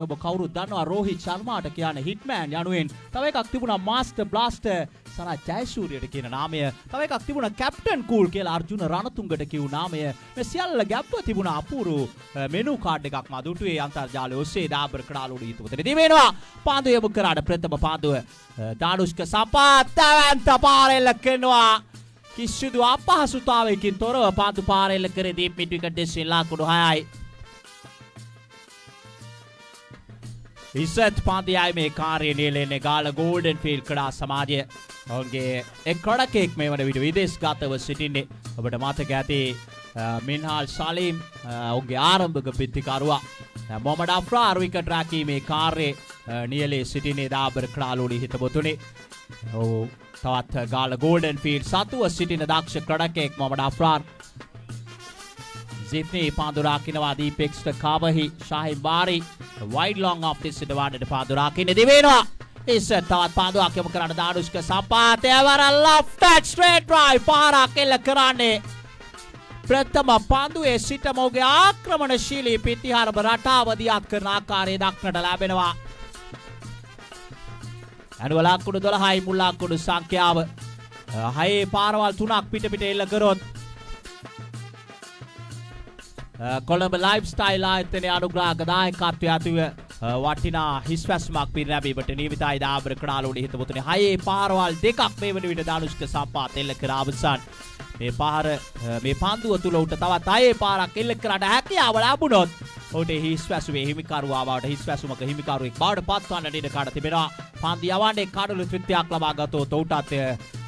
ඔබ කවුරුත් දන්නවා රෝහිත් ශර්මාට කියන්නේ හිට්මෑන් යනුවෙන්. තව එකක් තිබුණා මාස්ටර් බ්ලාස්ටර් සරත් ජයසූරියට කියන නාමය. තව එකක් තිබුණා කැප්ටන් කූල් කියලා අර්ජුන රණතුංගට කියු නාමය. මේ සියල්ල ගැබ්ව තිබුණා අපූරු මෙනු කාඩ් එකක් මා දුටුවේ අන්තර්ජාලය ඔස්සේ දාබර කඩාලෝඩ හිතුවතනදී වෙනවා. පාන්දුව යොමු කරාට ප්‍රථම පාන්දුව දානුෂ්ක සපාත් තවන්ත පාරෙල්ල කරනවා. කිසිදු අපහසුතාවයකින් තොරව පාන්දු පාරෙල්ල කරේ දීප් මිඩ් විකට් දෙසින් ලකුණු 6යි. ඉස්සත් පාන්දියයි මේ කාර්ය නියැලෙන්නේ ගාල ගෝල්ඩන් ෆීල්ඩ් ක්‍රීඩා සමාජය. ඔවුන්ගේ එක් ක්‍රීඩකයෙක් මේ වන විට විදේශගතව සිටින්නේ. ඔබට මතක ඇති මින්හාල් සලීම් ඔවුන්ගේ ආරම්භක පිටිකරුවා. මොහමඩ් අෆ්රාර් විකට් රැකීමේ කාර්යයේ නියැලී සිටින්නේ දාබර ක්‍රාලෝඩි හිතබතුනේ. ඔව් තවත් ගාල ගෝල්ඩන් ෆීල්ඩ් සතුව සිටින දක්ෂ ක්‍රීඩකයෙක් මොහමඩ් අෆ්රාර්. Zipney පාන්දුරාකිනවා දීපෙක්ස්ට කාවහි Shaheen Bari wide long off this සිටවාඩට පාන්දුරාකින්නේ දිවෙනවා. ඉස්ස තවත් පාන්දුවක් යොමු කරන්න දානුෂ්ක සපාත එවර ලෙෆ්ට් ස්ට්‍රේට් ඩ්‍රයිව් පාරක් එල්ල කරන්නේ. ප්‍රථම පාන්දුවේ සිට මොහුගේ ආක්‍රමණශීලී පිටිහරම රටාව දියත් කරන ආකාරය දක්නට ලැබෙනවා. අනුව ලකුණු 12යි මුල් ලකුණු සංඛ්‍යාව. 6 පාරවල් 3ක් පිට එල්ල කරොත් කොළඹ ලයිෆ්ස්ටයිල් ආයතනයේ අනුග්‍රාහක දායකත්වය ඇතිව වටිනා හිස්වැස්මක් පිරිනැමීමට නියමිතයි දාබර ක්‍රාලෝඩි හිතපොතුනේ 6 පාරවල් දෙකක් මේ වන විට දානුෂ්ක සම්පාත් එල්ල කර අවසන්. මේ පාන්දුව තුල උට තවත් 6 පාරක් එල්ල කරාට හැකියාව ලැබුණොත් ඔහුට හිස්වැසුමේ හිමිකරුවා බවට හිස්වැසුමක හිමිකරුවෙක් බවට පත්වන්නට ඉඩ කඩ තිබෙනවා. පාන්දු යවන්නේ කඩළු තෘප්තියක් ලබා ගතොත් ඔහුටත්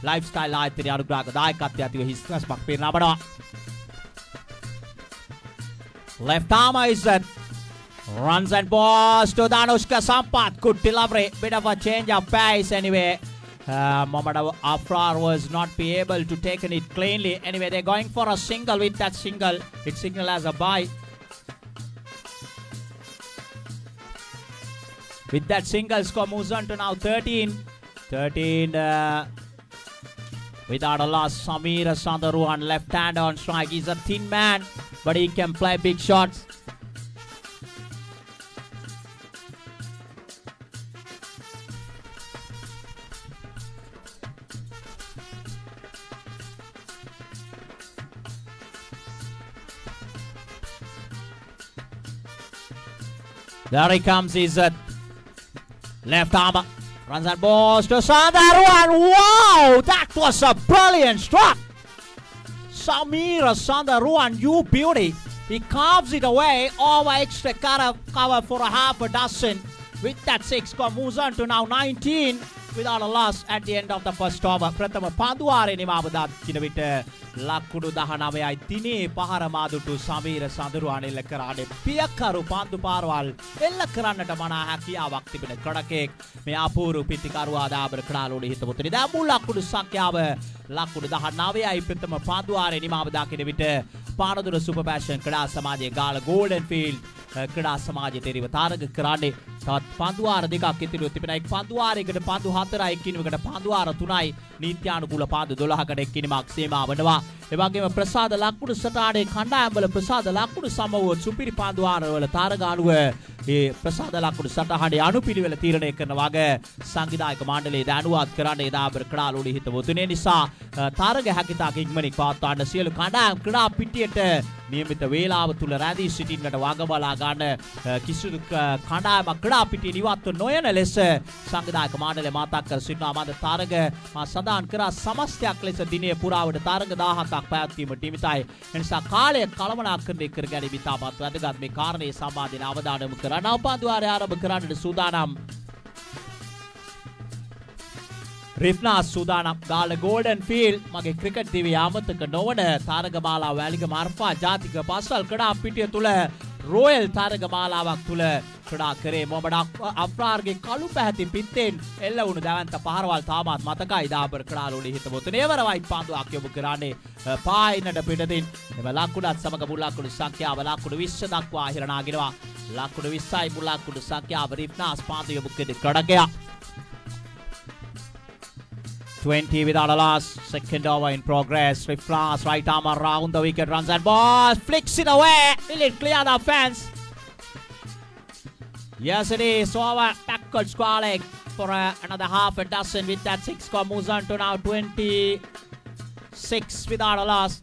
ලයිෆ්ස්ටයිල් ආයතනයේ අනුග්‍රාහක දායකත්වය ඇතිව හිස්වැස්මක් පිරිනමනවා. Left arm is that runs and balls to Danushka Sampath. Good delivery. Bit of a change of pace anyway. Mohammad Afrar was not be able to take it cleanly. Anyway, they're going for a single with that single. It signal as a bye. With that single, score moves on to now 13. 13 without a loss. Samir Sandaruhan left hand on strike. He's a thin man, but he can play big shots. There he comes, he's at left arm. Runs and balls to Sandaruhan. Wow, that was a brilliant struck. Samira Sandaruhan, you beauty. He carves it away over extra cover for a half a dozen. With that 6 score moves on to now 19 without a loss at the end of the first over. ප්‍රථම පන්දුවාරේ නිමාවදා කියන විට ලකුණු 19යි තිනේ පහර මාදුටු සමීර සඳරුවන් එල්ල කරානේ පියකරු පන්දු පාරවල් එල්ල කරන්නට මනා හැකියාවක් තිබෙන ක්‍රීඩකයෙක් මේ අපූර්ව පිටිකරුවා දාබර ක්‍රාලෝඩි හිතපොතුනේ. දැන් මුල් ලකුණු සංඛ්‍යාව ලකුණු 19යි ප්‍රථම පන්දුවාරේ නිමාවදා කියන විට පානදුර සුපර් පැෂන් ක්‍රීඩා සමාජයේ ගාල ගෝල්ඩන් ෆීල්ඩ් ක්‍රීඩා සමාජයේ තෙරිව තාරක කරන්නේ තවත් පන්දුවාර දෙකක් ඉතිරිව තිබෙනවා. එක් පන්දුවාරයකට පන්දු 4යි එක්කිනෙකට පන්දුවාර 3යි නීත්‍යානුකූල පන්දු 12කට එක්කිනෙමක් සීමා වනවා. ඒ වගේම ප්‍රසාද ලකුණු සටහනේ කණ්ඩායම්වල ප්‍රසාද ලකුණු සමවුව සුපිරි පන්දුවාරවල තාරගානුව ඒ ප්‍රසාද ලකුණු සටහනේ අනුපිළිවෙල තීරණය කරන වගේ සංවිධායක මණ්ඩලයේ දැනුවත් කරන්නේ දාබර ක්‍රාලෝඩි හිතවතුනේ නිසා තාරග හැකිතාක ඉක්මනින් පවත්වන්න සියලු කණ්ඩායම් ක්‍රීඩා පිටියට නියමිත වේලාව තුල රැඳී සිටින්නට වගබලා ගන්න කිසිදු කණ්ඩායමක් ක්‍රීඩා පිටිය නිවත්ව නොයන ලෙස සංවිධායක මණ්ඩලය මතක් කර සිටිනවා. මන්ද තාරග සදාන් කරා සමස්තයක් ලෙස දිනය පුරාවට තාරග 17ක් පැවැත්වීමට නියමිතයි. එනිසා කාලය කළමනාකරණය කර ගැනීම ඉතාමත් වැදගත්. මේ කාරණේ සම්බන්ධයෙන් අවධානය යොමු කරන්න පන්දුවාරය ආරම්භ කරන්නට සූදානම්. රිෆ්නාස් සූදානම්. ගාල ගෝල්ඩන් ෆීල්ඩ් මගේ ක්‍රිකට් දිවිය අමතක නොවන තාරගමාලා වැලිගම අර්ෆා ජාතික පස්වල් ක්‍රීඩා පිටිය තුල රොයල් තාරගමාලාවක් තුල ක්‍රීඩා කරේ මොහමඩ් අෆ්රාර්ගේ කළු පැහැති පිත්තෙන් එල්ල වුණු දැවැන්ත පහරවල් තාමත් මතකයි දාබර ක්‍රාලෝඩි හිතපොතුනේ. එවර වයිට් පන්දුවක් යොමු කරන්නේ පායිනට පිටතින්. එම ලකුණත් සමග මුල් ලකුණු සංඛ්‍යාව ලකුණු 20 දක්වා ඉහළ නාගෙනවා. ලකුණු 20යි මුල් ලකුණු සංඛ්‍යාව. රිෆ්නාස් පන්දු යොමු කරන ක්‍රීඩකයා 20 without a loss. Second over in progress. Riflas right arm around the wicket. Runs and balls. Flicks it away. Will it clear the fence? Yes, it is. Over tackled Squalek for another half a dozen with that 6 score. Moves on to now 26 without a loss.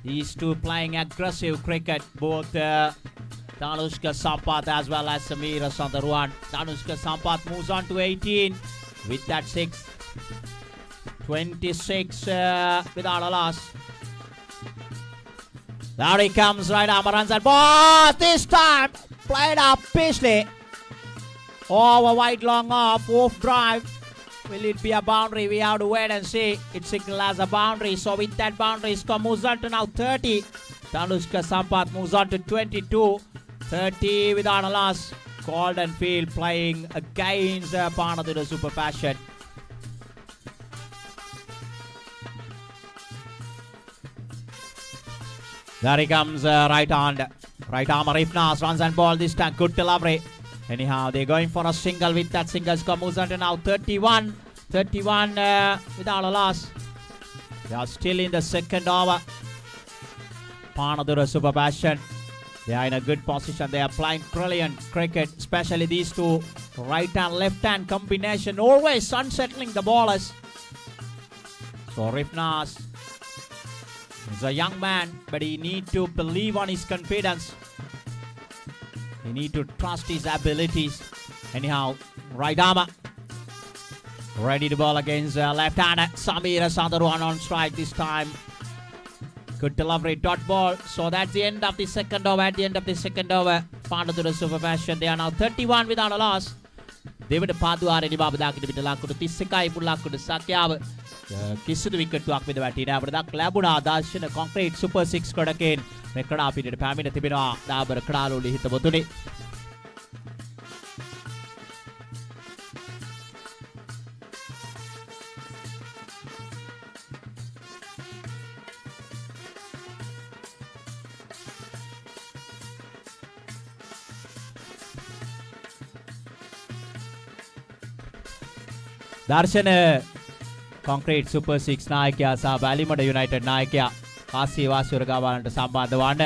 These two playing aggressive cricket, both Danushka Sampath as well as Samira Sandharuan. Danushka Sampath moves on to 18 with that 6. 26 without a loss. There he comes, right arm runs and ball. This time played up Paisley. Over wide long off drive. Will it be a boundary? We have to wait and see. It signals as a boundary. So with that boundary, score moves on to now 30. Danushka Sampath moves on to 22. 30 without a loss. Golden Field playing against Panadura Super Passion. There he comes, right arm Rifnas runs and ball this time. Good delivery. Anyhow, they're going for a single with that single. Score moves on to now 31. 31 without a loss. They are still in the second over. Panadura Super Passion. They are in a good position. They are playing brilliant cricket, especially these two right and left hand combination, always unsettling the ballers. So Rifnas is a young man, but he need to believe on his confidence. He need to trust his abilities. Anyhow, right arm ready to ball against left-hander Samira Sandharuan on strike this time. Good delivery, dot ball. So that's the end of the second over. At the end of the second over, Panadura Super Passion. They are now 31 without a loss. දෙවට පාදුවාරේ නිවාව දාගෙන පිට ලකුණු 31යි පුල්ලකුණු සංඛ්‍යාව කිසිදු විකට්ටුවක් මෙද වැටිලා අපිට දක් ලැබුණා දර්ශන concrete super 6 කොටකෙන් මේ කඩා පිටට පැමිණ තිබෙනවා දාබර කඩාලෝලි හිතවතුනි. දර්ශන කොන්ක්‍රීට් සුපර් 6 නායකයා සහ වැලිමඩ යුනයිටඩ් නායකයා කාසිය වාසිවරගාවලන්ට සම්බන්ධ වන්න.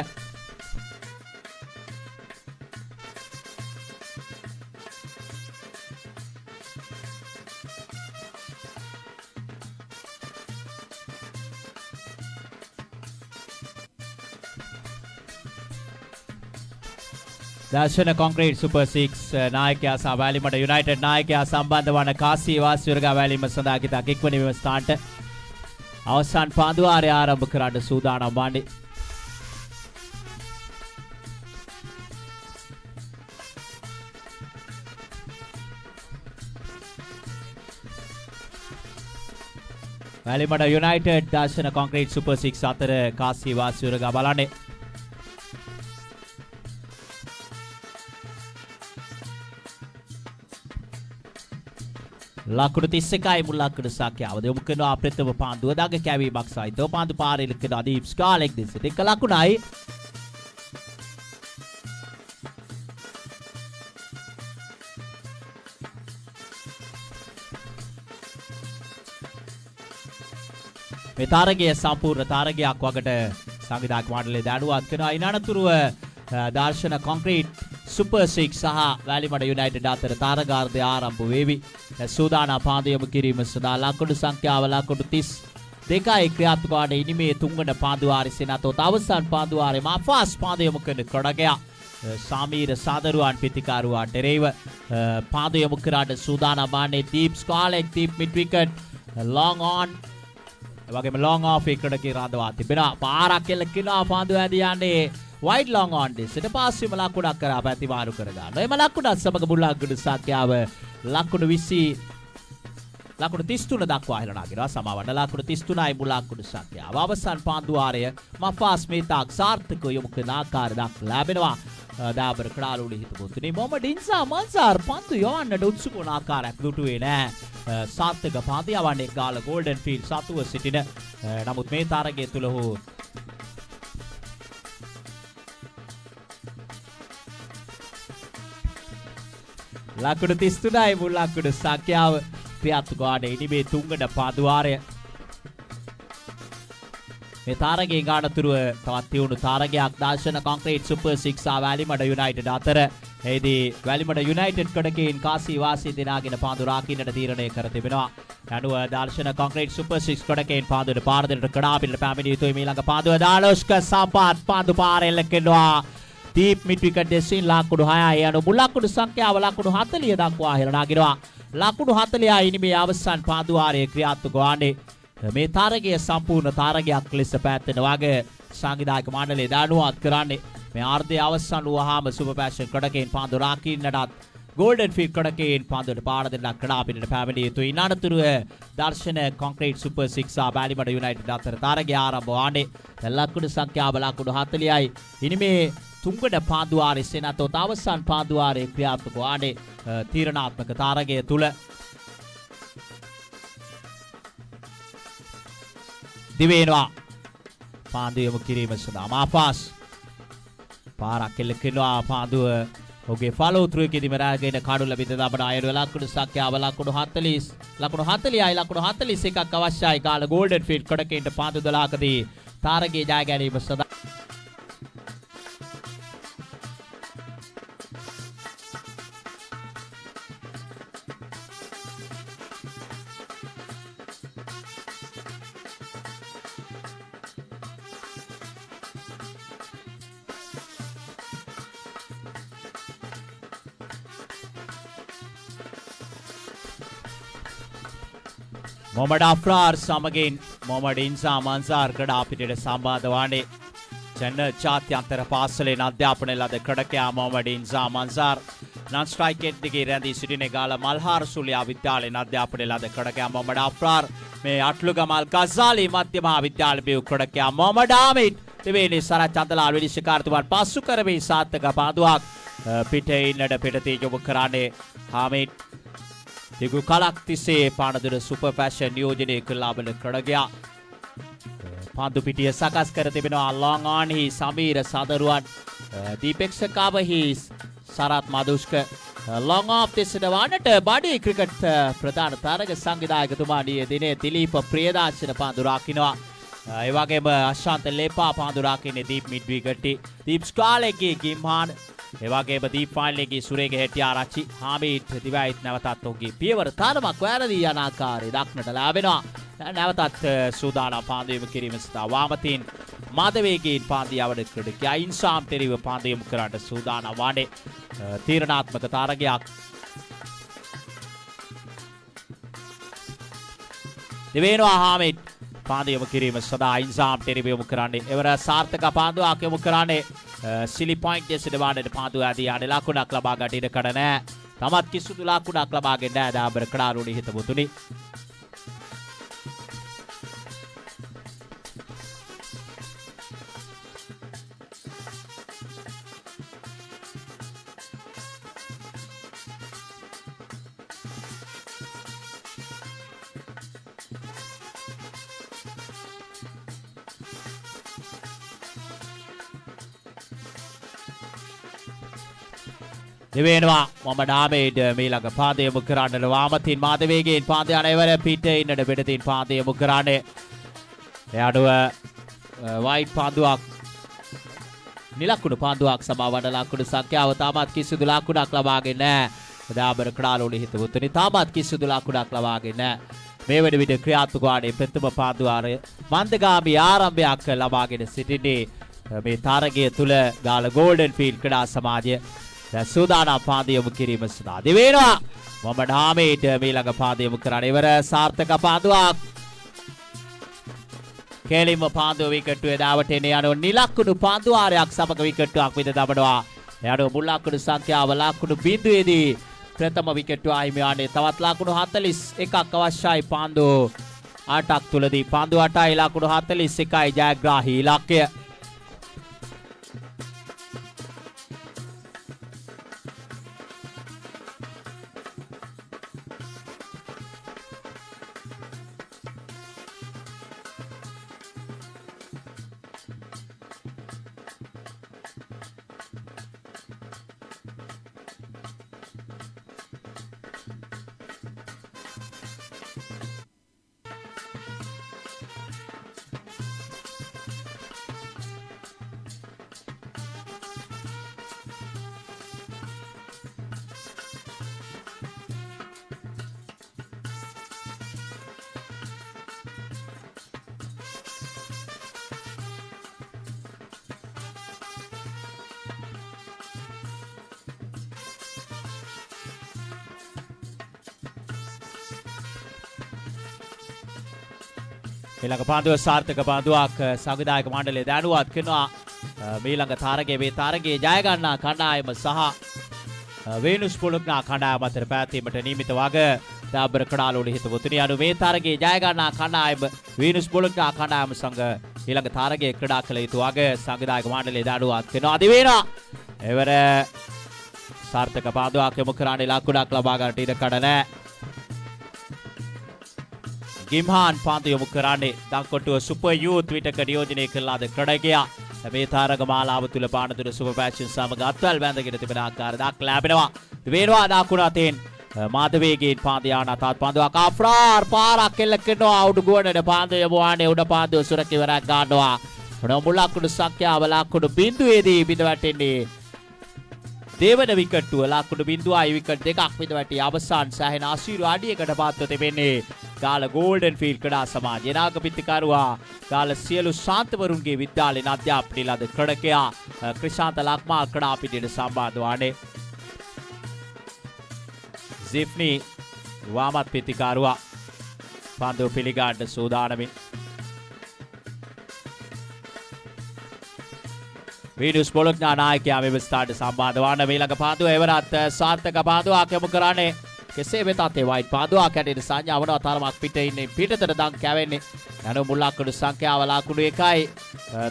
දර්ශන කොන්ක්‍රීට් සුපර් 6 නායකයා සහ වැලිමඩ යුනයිටඩ් නායකයා සම්බන්ධ වන කාසිය වාසිවරගා වැලීම සඳහා කිතා එක්වන විවස්ථානට අවසන් පාදුවාරය ආරම්භ කරන්න සූදානම් වන්නේ. වැලිමඩ යුනයිටඩ් දර්ශන කොන්ක්‍රීට් සුපර් 6 අතර කාසිය වාසිවරගා බලන්නේ. ලකුණු 31යි මුල් ලකුණු සංඛ්‍යාව දෙමු කරනවා ප්‍රථම පාන්දුව දාග කැවීමක් සහිතව පාන්දු පාරේ ලකුණු අදීප් ස්කාලෙක් දෙසට එක ලකුණයි. මේ තරගය සම්පූර්ණ තරගයක් වකට සංවිධායක මණ්ඩලය දඩුවත් කරනවා. ඉනනතුරුව දර්ශන කොන්ක්‍රීට් සුපර් 6 සහ වැලිමඩ යුනයිටඩ් අතර තරගාර්ධය ආරම්භ වේවි. සූදානම් පාන්දු යොමු කිරීම සඳහා ලකුණු සංඛ්‍යාව ලකුණු 32යි ක්‍රියාත්මක වන ඉනිමේ තුන්වන පාන්දුවාරේ සෙනතොත් අවසන් පාන්දුවාරේ මාෆාස් පාන්දු යොමු කරන කඩගයා සමීර සාදරුවන් පිතිකාරුවා ටෙරේව පාන්දු යොමු කරාට සූදානම් වන්නේ දීප් ස්කාලෙක් දීප් මිඩ් විකට් ලොං ඔන් වගේම ලොං ඔෆ් එකකට රඳවා තිබෙනවා. පාරක් එල්ල කිනවා පාන්දු ඇදී යන්නේ වයිඩ් ලොං ඔන් දෙසට පාස්සෙම ලකුණක් කරා පැති මාරු කර ගන්න. එම ලකුණත් සමග මුල් ලකුණු සංඛ්‍යාව ලකුණු 20 ලකුණු 33 දක්වා හෙළනාගෙනවා. සමාවන්න ලකුණු 33යි මුල් ලකුණු සංඛ්‍යාව. අවසන් පාන්දුවාරය මෆාස් මේතාක් සාර්ථකව යොමු කරන ආකාරය දක් ලැබෙනවා. දාබර කඩාලෝලි හිතපොතුනේ මොහමඩ් ඉන්සා මන්සාර් පන්දු යවන්නට උත්සුක වන ආකාරයක් දුටුවේ නෑ. සාර්ථක පාන්දු යවන්නේ ගාල ගෝල්ඩන් ෆීල්ඩ් සතුව සිටින. නමුත් මේ තරගය තුල හෝ ලකුණු 33යි මුල් ලකුණු සංඛ්‍යාව ක්‍රියාත්මක වන ඉනිමේ තුන්වන පාදුවාරය. මේ තරගයේ ගානතුරුව තවත් තියුණු තරගයක් දර්ශන කොන්ක්‍රීට් සුපර් 6 සහ වැලිමඩ යුනයිටඩ් අතර එහිදී වැලිමඩ යුනයිටඩ් කඩකින් කාසි වාසි දිනාගෙන පාන්දු රාකින්නට තීරණය කර තිබෙනවා. යනුව දර්ශන කොන්ක්‍රීට් සුපර් 6 කඩකින් පාන්දුවට පාර දෙන්නට කඩාපින්නට පැමිණිය යුතුයි. මීළඟ පාන්දුව දාලොස්ක සම්පාත් පාන්දු පාරෙල්ල කෙනවා. දීප් මිඩ් විකට් දෙසින් ලකුණු 6යි. යනු මුල් ලකුණු සංඛ්‍යාව ලකුණු 40 දක්වා හෙළ නගිනවා. ලකුණු 40යි ඉනිමේ අවසන් පාන්දු වාරයේ ක්‍රියාත්මක වන්නේ. මේ තරගය සම්පූර්ණ තරගයක් ලෙස පැවැත්වෙන වගේ සංවිධායක මණ්ඩලය දැනුවත් කරන්නේ. මේ ආර්ධය අවසන් වුවහම සුපර් පැෂන් කඩකින් පාන්දු රාකින්නටත් ගෝල්ඩන් ෆීල්ඩ් කඩකින් පාන්දුවට පාර දෙන්නට කඩාපින්නට පැමිණිය යුතුයි. ඉන්නතුරුව දර්ශන කොන්ක්‍රීට් සුපර් 6 සහ බැලිමඩ යුනයිටඩ් අතර තරගය ආරම්භ වන්නේ. ලකුණු සංඛ්‍යාව ලකුණු 40යි. ඉනිමේ තුන්වන පාන්දු වාරයේ සෙනතොත් අවසන් පාන්දු වාරයේ ක්‍රියාත්මක වන්නේ තීරණාත්මක තරගය තුල. දිවෙනවා පාන්දු යොමු කිරීම සඳහා මාපාස් පාරක් එල්ල කරනවා. පාන්දුව ඔහුගේ ෆලෝ ත්‍රූ එකේදීම රැගෙන කඩු ලැබිත දබන අයර ලකුණු සංඛ්‍යාව ලකුණු 40යි ලකුණු 41ක් අවශ්‍යයි. කාල ගෝල්ඩන් ෆීල්ඩ් කඩකින්ට පාන්දු 12කදී තරගයේ ජය ගැනීම සඳහා මොහමඩ් අෆ්රාර් සමගින් මොහමඩ් ඉන්සාම් අන්සාර් කඩාපිටියට සම්බන්ධ වන්නේ. ජන ජාත්‍යන්තර පාසලෙන් අධ්‍යාපනය ලද ක්‍රඩකයා මොහමඩ් ඉන්සාම් අන්සාර් නන් ස්ට්‍රයිකෙට් දිගේ රැඳී සිටින ගාල මල්හාර සුලියා විද්‍යාලයෙන් අධ්‍යාපනය ලද ක්‍රඩකයා මොහමඩ් අෆ්රාර් මේ අට්ලුගමල් ගසාලි මධ්‍ය මහා විද්‍යාල බිව් ක්‍රඩකයා මොහමඩ් ආමිඩ් දෙවෙනි සරත් චන්දලාල් විනිශ්චයකාරතුමන් පසු කරමින් සාර්ථක පාදුවක් පිටේ ඉන්නට පිටතේ යොමු කරන්නේ. ආමිඩ් දිගු කලක් තිස්සේ පානදුර සුපර් ෆැෂන් නියෝජනය කළා බල කඩගයා. පාන්දු පිටිය සකස් කර තිබෙනවා. ලොං ඔන් හි සමීර සදරුවන් දීපෙක්ෂකාව හි සරත් මදුෂ්ක ලොං ඔෆ් තිස්සට වන්නට බඩි ක්‍රිකට් ප්‍රධාන තරග සංවිධායකතුමා නිය දිනේ දිලීප ප්‍රියදාර්ශන පාන්දු රකින්නවා. ඒ වගේම අශාන්ත ලේපා පාන්දු රකින්නේ දීප් මිඩ් විකට් දීප් ස්කාලේගේ ගිම්හාන් ඒ වගේම දීප් ෆයිනල් එකේ සුරේගේ හෙටිආරච්චි හාමිඩ් දිවයිත් නැවතත් ඔහුගේ පියවර තරමක් වැරදි යන ආකාරය දක්නට ලැබෙනවා. නැවතත් සූදානම් පාන්දු යොමු කිරීම සඳහා වාමතින් මාදවේගයෙන් පාන්දු යවන ක්‍රීඩකයා ඉන්සාම් තෙරිව පාන්දු යොමු කරන්නට සූදානම් වන්නේ. තීරණාත්මක තරගයක් දිවෙනවා. හාමිඩ් පාන්දු යොමු කිරීම සඳහා ඉන්සාම් තෙරිව යොමු කරන්නේ. එවර සාර්ථක පාන්දුවක් යොමු කරන්නේ. සිලි පොයින්ට් දෙසට වාඩට පාන්දු ආදී යන්නේ ලකුණක් ලබා ගන්න ඉඩ කඩ නැහැ. තමත් කිසිදු ලකුණක් ලබාගෙන නැහැ. දාබර කඩාරුණි හිතමුතුනි. දෙවෙනවා මොහමඩ් ආමිඩ් මීළඟ පාන්දු යොමු කරන්නට වාමතින් මාදවේගයෙන් පාන්දු යන ඉවර පිටේ ඉන්නට පිටතින් පාන්දු යොමු කරන්නේ. එයාඩුව වයිට් පාන්දුවක් නිලකුණු පාන්දුවක් සමාවන ලකුණු සංඛ්‍යාව තාමත් කිසිදු ලකුණක් ලබාගෙන නැහැ. දාබර කඩාලෝලි හිතවතුනි තාමත් කිසිදු ලකුණක් ලබාගෙන නැහැ. මේ වෙන විට ක්‍රියාත්මක වන්නේ ප්‍රථම පාන්දු වාරය මන්දගාමී ආරම්භයක් ලබාගෙන සිටින්නේ. මේ තරගය තුල ගාල ගෝල්ඩන් ෆීල්ඩ් ක්‍රීඩා සමාජය සූදානම් පාන්දු යොමු කිරීම සඳහා දෙවෙනවා. මොහමඩ් ආමිඩ් මීළඟ පාන්දු යොමු කරන්නේ. ඉවර සාර්ථක පාන්දුවක්. කෙලින්ම පාන්දුව විකට්ටුවේ දාවට එන යන නිලකුණු පාන්දු වාරයක් සමග විකට්ටුවක් විද දබනවා. එයාට මුල් ලකුණු සංඛ්‍යාව ලකුණු බිඳුවේදී ප්‍රථම විකට්ටුව අහිමි වන්නේ. තවත් ලකුණු 41ක් අවශ්‍යයි පාන්දු 8ක් තුලදී. පාන්දු 8යි ලකුණු 41යි ජයග්‍රාහී ඉලක්කය. ඊළඟ පාන්දුව සාර්ථක පාන්දුවක් සංවිධායක මණ්ඩලය දැනුවත් කරනවා ඊළඟ තරගයේ මේ තරගයේ ජය ගන්නා කණ්ඩායම සහ වේනුස් පොළොක්නා කණ්ඩායම අතර පැවැත්වීමට නියමිත වග දාබර කඩාලෝඩ හිතවතුනි අනු මේ තරගයේ ජය ගන්නා කණ්ඩායම වේනුස් පොළොක්නා කණ්ඩායම සංග ඊළඟ තරගයේ ක්‍රීඩා කළ යුතු වග සංවිධායක මණ්ඩලය දැනුවත් කරනවා අද වෙනවා එවර සාර්ථක පාන්දුවක් යොමු කරන්නේ ලකුණක් ලබා ගන්නට ඉඩ කඩ නැහැ ගිම්හාන් පාන්දු යොමු කරන්නේ දක්කොටුව සුපර් යූත් විටක නියෝජනය කළාද ක්‍රීඩකයා මේ තරග මාලාව තුල පානදුර සුපර් පැෂන් සමග අත්වැල් බැඳගෙන තිබෙන ආකාරය දක්ලා ලැබෙනවා වෙනවා දකුණ අතෙන් මාධවේගයෙන් පාන්දු යන අතත් පාන්දුවක් අෆ්රාර් පාරක් කෙල්ල කරනවා උඩු ගුවනට පාන්දු යමුවානේ උඩ පාන්දුව සුරකිවරක් ගන්නවා මුලක්කුඩු සංඛ්‍යාව ලකුණු බිඳුවේදී බිඳ වැටෙන්නේ දේවන විකට්ටුව ලකුණු බිඳුවයි විකට් දෙකක් බිඳ වැටි අවසන් සෑහෙන අසීරු අඩියකට පාත්ව තිබෙන්නේ ගාල ගෝල්ඩන් ෆීල්ඩ් ක්‍රීඩා සමාජය නාග පිටිකරුවා ගාල සියලු ශාන්තවරුන්ගේ විද්‍යාලයෙන් අධ්‍යාපනය ලද ක්‍රීඩකයා ක්‍රිෂාන්ත ලක්මාල් ක්‍රීඩා පිටියට සම්බන්ධ වන්නේ ජිෆ්නි වාමත් පිටිකරුවා පන්දුව පිළිගන්න සූදානමින් වීනුස් පොළොක්නා නායකයා මේ ස්ථානට සම්බන්ධ වන ඊළඟ පාන්දුව එවරත් සාර්ථක පාන්දුවක් යොමු කරන්නේ කෙසේ වෙතත් ඒ වයිට් පාන්දුවක් හැටියට සංඥා වනවා තරමක් පිටේ ඉන්නේ පිටතට දන් කැවෙන්නේ යන මුල්ලක්කඩු සංඛ්‍යාව ලකුණු 1යි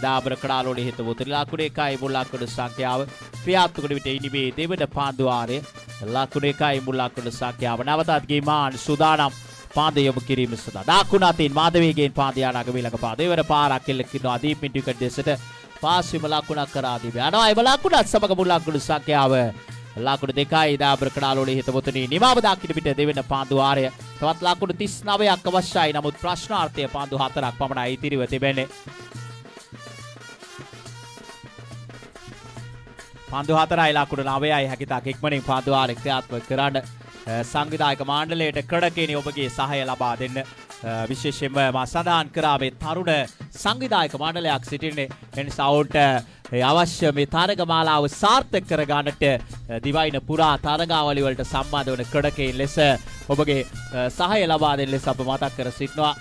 දාබර කඩාලෝඩි හිතවතුනි ලකුණු 1යි මුල්ලක්කඩු සංඛ්‍යාව ක්‍රියාත්මක විට ඉනිමේ දෙවන පාන්දුවාරය ලකුණු 1යි මුල්ලක්කඩු සංඛ්‍යාව නැවතත් ගිමාන් සුදානම් පාන්දු යොමු කිරීම සඳහා දකුණ අතින් මාධවේගයෙන් පාන්දු යනාග ඊළඟ පාන්දුව ඉවර පාරක් කෙල්ල කිනවා දීපින් ටිකට් දෙසට පාස්විම ලකුණක් කරා තිබේ යනවා එම ලකුණත් සමග මුල්ලක්කඩු සංඛ්‍යාව ලකුණු 2යි දාබර කඩාලෝඩි හිතවතුනි නිමාව දක්කිට පිට දෙවෙන පාන්දු වාරය තවත් ලකුණු 39ක් අවශ්‍යයි නමුත් ප්‍රශ්නාර්ථය පාන්දු 4ක් පමණයි ඉතිරිව තිබෙන්නේ පාන්දු 4යි ලකුණු 9යි හැකිතාක් ඉක්මනින් පාන්දු වාරය ක්‍රියාත්මක කරන්න සංවිධායක මණ්ඩලයට ක්‍රීඩකයනි ඔබගේ සහාය ලබා දෙන්න විශේෂයෙන්ම මා සඳහන් කරා මේ තරුණ සංවිධායක මණ්ඩලයක් සිටින්නේ එනිසා ඔවුන්ට අවශ්‍ය මේ තරග මාලාව සාර්ථක කර ගන්නට දිවයින පුරා තරගාවලි වලට සම්බන්ධ වන ක්‍රීඩකයන් ලෙස ඔබගේ සහාය ලබා දෙන්න ලෙස අප මතක් කර සිටිනවා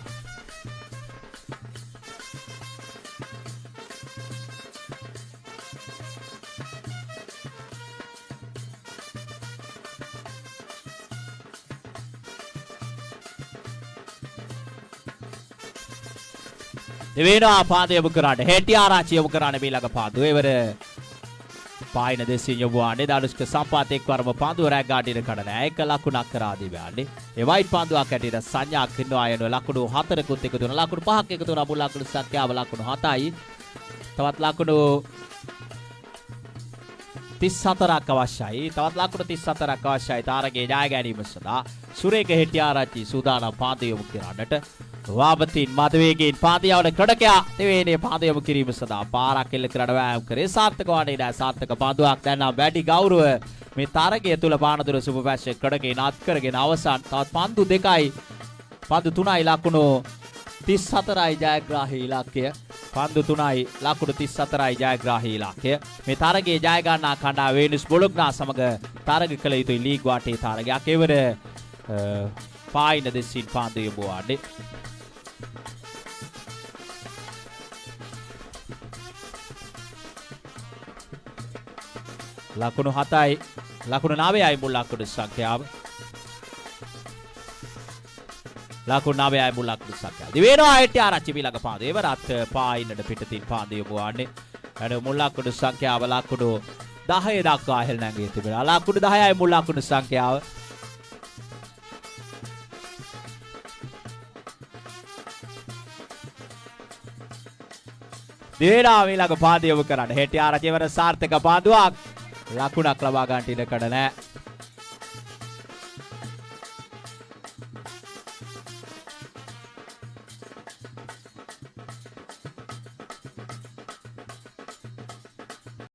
දෙවෙනවා පාන්දු යොමු කරාට හෙටි ආරාචි යොමු කරාන ඊළඟ පාන්දුව එවර පායින දෙසින් යොමුවානේ දනුෂ්ක සම්පාත එක්වරම පාන්දුව රැග් ගාඩින කඩන එක ලකුණක් කරා දීවන්නේ ඒ වයිට් පාන්දුවක් ඇටියට සංඥා කරනවා යන ලකුණු 4කුත් එකතු වෙන ලකුණු 5ක් එකතු වෙන මුල් ලකුණු සංඛ්‍යාව ලකුණු 7යි තවත් ලකුණු 34ක් අවශ්‍යයි තවත් ලකුණු 34ක් අවශ්‍යයි තරගයේ ජය ගැනීම සඳහා සුරේක හෙටි ආරාචි සූදානම් පාන්දු යොමු කරන්නට වාබතින් මදවේගයෙන් පාන්දු යවන ක්‍රීඩකයා දෙවෙනි පාන්දු යොමු කිරීම සඳහා පාරක් එල්ල කරන වෑයම් කරේ සාර්ථක වන්නේ නැහැ සාර්ථක පාන්දුවක් දැන් නම් වැඩි ගෞරව මේ තරගය තුල පානදුර සුපර් පැෂන් ක්‍රීඩකයන් අත් කරගෙන අවසන් තවත් පන්දු 2යි පන්දු 3යි ලකුණු 34යි ජයග්‍රාහී ඉලක්කය පන්දු 3යි ලකුණු 34යි ජයග්‍රාහී ඉලක්කය මේ තරගයේ ජය ගන්නා කණ්ඩායම වේනුස් බොලොග්නා සමග තරග කළ යුතුයි ලීග් වාටේ තරගයක් එවර පායින දෙසින් පාන්දු යොමුවන්නේ ලකුණු 7යි ලකුණු 9යි මුල් ලකුණු සංඛ්‍යාව ලකුණු 9යි මුල් ලකුණු සංඛ්‍යාව දිවෙනවා හෙටි ආරච්චි ඊළඟ පාන්දු එවරත් පායින්නට පිටතින් පාන්දු යොමුවන්නේ අර මුල් ලකුණු සංඛ්‍යාව ලකුණු 10 දක්වා ඉහළ නැගී තිබෙනවා ලකුණු 10යි මුල් ලකුණු සංඛ්‍යාව දිවෙනවා ඊළඟ පාන්දු යොමු කරන්න හෙටි ආරච්චි එවර සාර්ථක පාන්දුවක් ලකුණක් ලබා ගන්නට ඉඩ කඩ නැහැ